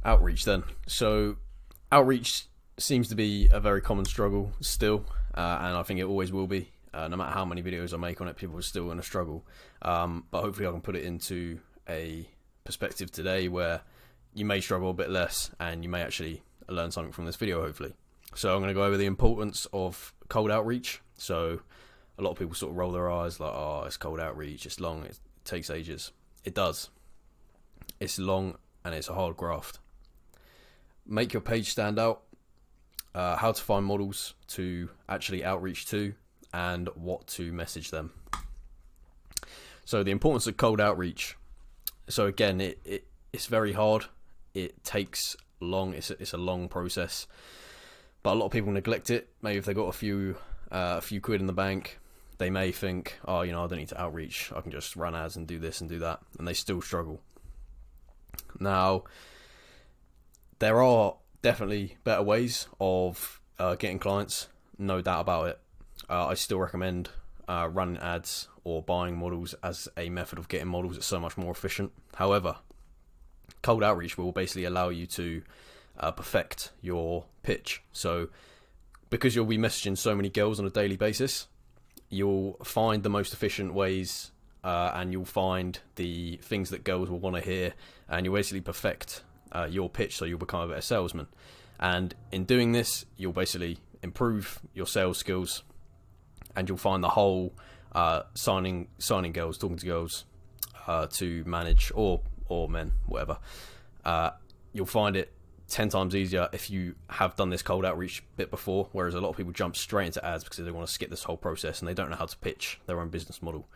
Outreach then. So outreach seems to be a very common struggle still, and I think it always will be. No matter how many videos I make on it, people are still going to struggle. But hopefully I can put it into a perspective today where you may struggle a bit less and you may actually learn something from this video, hopefully. So I'm going to go over the importance of cold outreach. So a lot of people sort of roll their eyes like, oh, it's cold outreach, it's long, it takes ages. It does. It's long and it's a hard graft. Make your page stand out. How to find models to actually outreach to, and what to message them. So the importance of cold outreach. So again, it's very hard. It takes long. It's a long process, but a lot of people neglect it. Maybe if they got a few quid in the bank, they may think, oh, I don't need to outreach. I can just run ads and do this and do that, and they still struggle. Now, there are definitely better ways of getting clients, no doubt about it. I still recommend running ads or buying models as a method of getting models. It's so much more efficient. However, cold outreach will basically allow you to perfect your pitch. So because you'll be messaging so many girls on a daily basis, you'll find the most efficient ways and you'll find the things that girls will want to hear, and you'll basically perfect your pitch, so you'll become a better salesman. And in doing this, you'll basically improve your sales skills, and you'll find the whole signing girls, talking to girls to manage, or men, whatever. You'll find it 10 times easier if you have done this cold outreach bit before, whereas a lot of people jump straight into ads because they want to skip this whole process and they don't know how to pitch their own business model.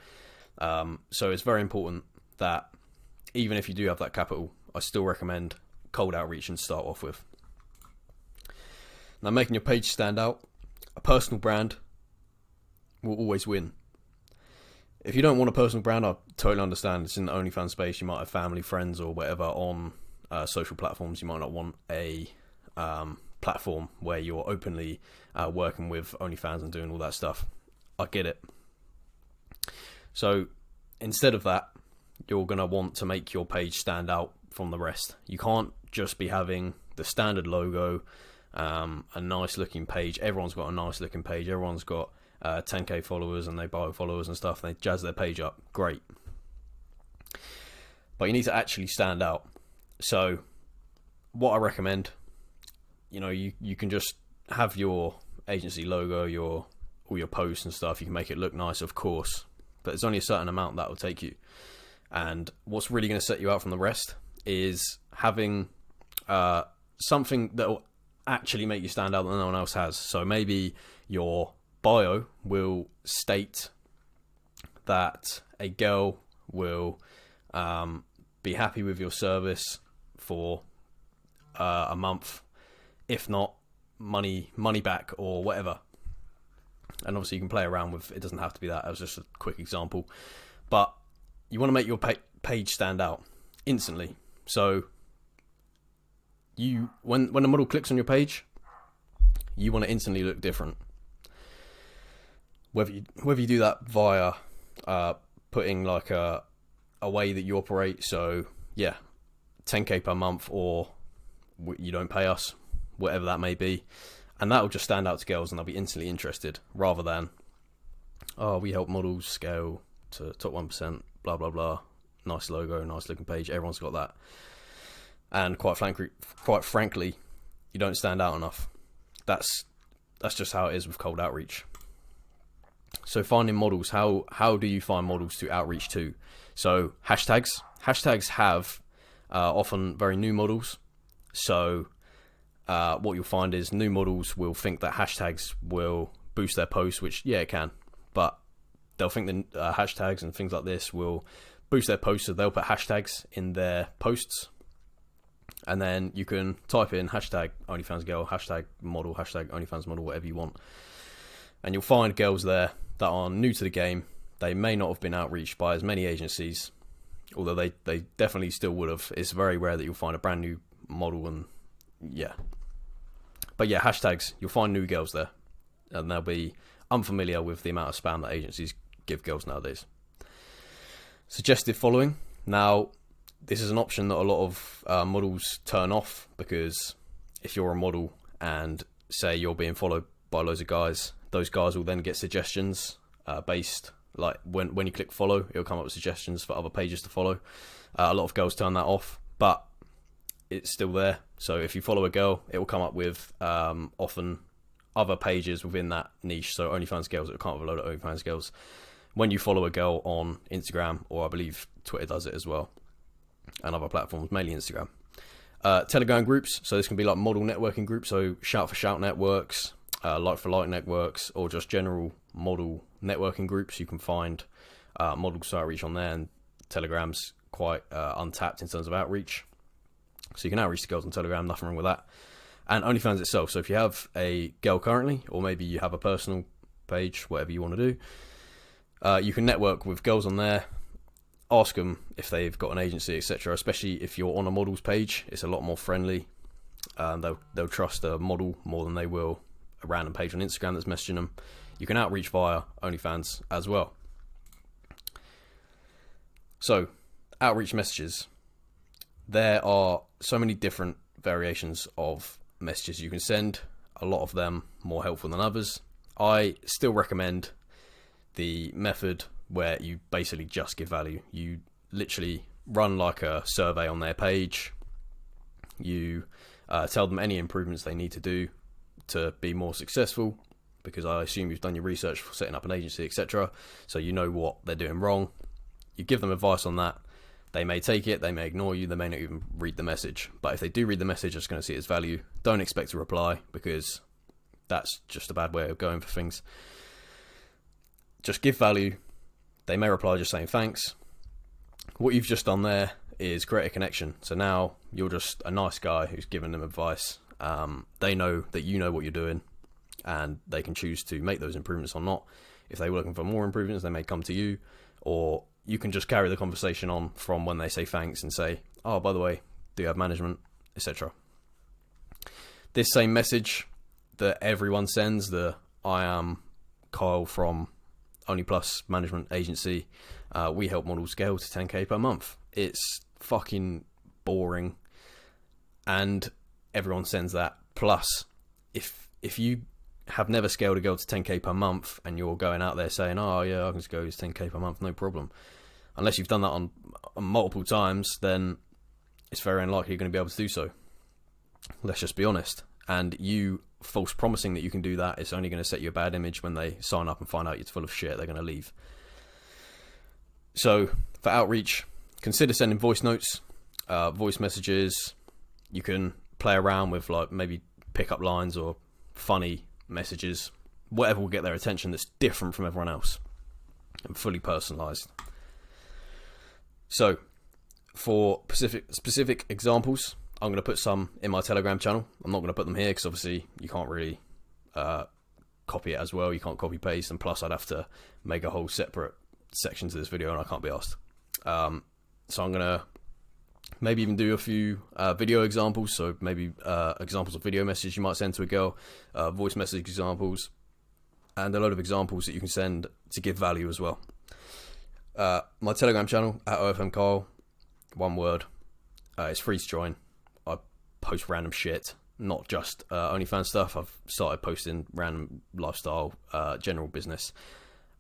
So it's very important that even if you do have that capital, I still recommend cold outreach and start off with. Now, making your page stand out, a personal brand will always win. If you don't want a personal brand, I totally understand. It's in the OnlyFans space. You might have family, friends, or whatever on social platforms. You might not want a platform where you're openly working with OnlyFans and doing all that stuff. I get it. So instead of that, you're going to want to make your page stand out from the rest. You can't just be having the standard logo, a nice looking page. Everyone's got a nice looking page. Everyone's got 10k followers and they buy followers and stuff, and they jazz their page up. Great. But you need to actually stand out. So what I recommend, you can just have your agency logo, all your posts and stuff. You can make it look nice, of course, but there's only a certain amount that will take you. And what's really going to set you out from the rest is having something that will actually make you stand out that no one else has. So maybe your bio will state that a girl will be happy with your service for a month, if not money back or whatever. And obviously you can play around with it. Doesn't have to be that. That was just a quick example, but you want to make your page stand out instantly. So when a model clicks on your page, you want to instantly look different. Whether you do that via putting like a way that you operate, so yeah, 10k per month, or you don't pay us, whatever that may be, and that will just stand out to girls and they'll be instantly interested, rather than, oh, we help models scale to top 1%, blah blah blah, nice logo, nice looking page, everyone's got that, and quite frankly, you don't stand out enough. That's just how it is with cold outreach. So finding models, how do you find models to outreach to? So hashtags have often very new models. So what you'll find is new models will think that hashtags will boost their posts, which, yeah, it can, but they'll think that hashtags and things like this will boost their posts, so they'll put hashtags in their posts, and then you can type in hashtag OnlyFans girl, hashtag model, hashtag OnlyFans model, whatever you want, and you'll find girls there that are new to the game. They may not have been outreached by as many agencies, although they definitely still would have. It's very rare that you'll find a brand new model, and yeah. But yeah, hashtags, you'll find new girls there, and they'll be unfamiliar with the amount of spam that agencies give girls nowadays. Suggestive following. Now, this is an option that a lot of models turn off, because if you're a model and say you're being followed by loads of guys, those guys will then get suggestions based, like when you click follow, it'll come up with suggestions for other pages to follow. A lot of girls turn that off, but it's still there. So if you follow a girl, it will come up with often other pages within that niche. So OnlyFans girls, it will come up with a load of OnlyFans girls when you follow a girl on Instagram, or I believe Twitter does it as well, and other platforms, mainly Instagram. Telegram groups, so this can be like model networking groups, so shout for shout networks, like for like networks, or just general model networking groups. You can find models to outreach on there, and Telegram's quite untapped in terms of outreach, so you can outreach to girls on Telegram, nothing wrong with that. And OnlyFans itself, so if you have a girl currently, or maybe you have a personal page, whatever you want to do, you can network with girls on there, ask them if they've got an agency, etc. Especially if you're on a model's page, it's a lot more friendly. They'll trust a model more than they will a random page on Instagram that's messaging them. You can outreach via OnlyFans as well. So, outreach messages. There are so many different variations of messages you can send, a lot of them more helpful than others. I still recommend the method where you basically just give value. You literally run like a survey on their page. You tell them any improvements they need to do to be more successful, because I assume you've done your research for setting up an agency, etc. So you know what they're doing wrong. You give them advice on that. They may take it, they may ignore you, they may not even read the message. But if they do read the message, they're just going to see it as value. Don't expect a reply, because that's just a bad way of going for things. Just give value. They may reply just saying thanks. What you've just done there is create a connection. So now you're just a nice guy who's giving them advice. They know that you know what you're doing, and they can choose to make those improvements or not. If they were looking for more improvements, they may come to you, or you can just carry the conversation on from when they say thanks and say, oh, by the way, do you have management, etc. This same message that everyone sends, the I am Kyle from Only Plus Management Agency, we help models scale to 10k per month. It's fucking boring, and everyone sends that. Plus, if you have never scaled a girl to 10k per month and you're going out there saying, oh yeah, I can scale to 10k per month, no problem, unless you've done that on multiple times, then it's very unlikely you're going to be able to do so. Let's just be honest. And you false promising that you can do that, it's only going to set you a bad image. When they sign up and find out you're full of shit, they're going to leave. So for outreach, consider sending voice notes, voice messages. You can play around with like maybe pickup lines or funny messages, whatever will get their attention that's different from everyone else and fully personalized. So for specific examples, I'm going to put some in my Telegram channel. I'm not going to put them here because obviously you can't really copy it as well. You can't copy paste, and plus I'd have to make a whole separate section to this video, and I can't be asked. So I'm going to maybe even do a few video examples. So maybe examples of video messages you might send to a girl, voice message examples, and a load of examples that you can send to give value as well. My Telegram channel at OFMKyle, one word. It's free to join. I post random shit, not just OnlyFans stuff. I've started posting random lifestyle, general business,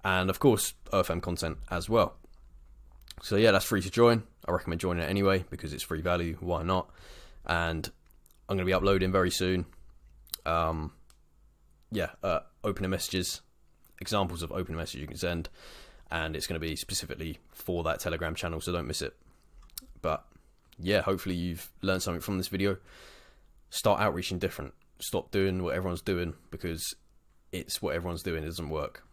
and of course OFM content as well. So yeah, that's free to join. I recommend joining it anyway because it's free value. Why not? And I'm going to be uploading very soon. Opening messages, examples of opening messages you can send, and it's going to be specifically for that Telegram channel, so don't miss it. But yeah, hopefully you've learned something from this video. Start outreaching different. Stop doing what everyone's doing because it's what everyone's doing. It doesn't work.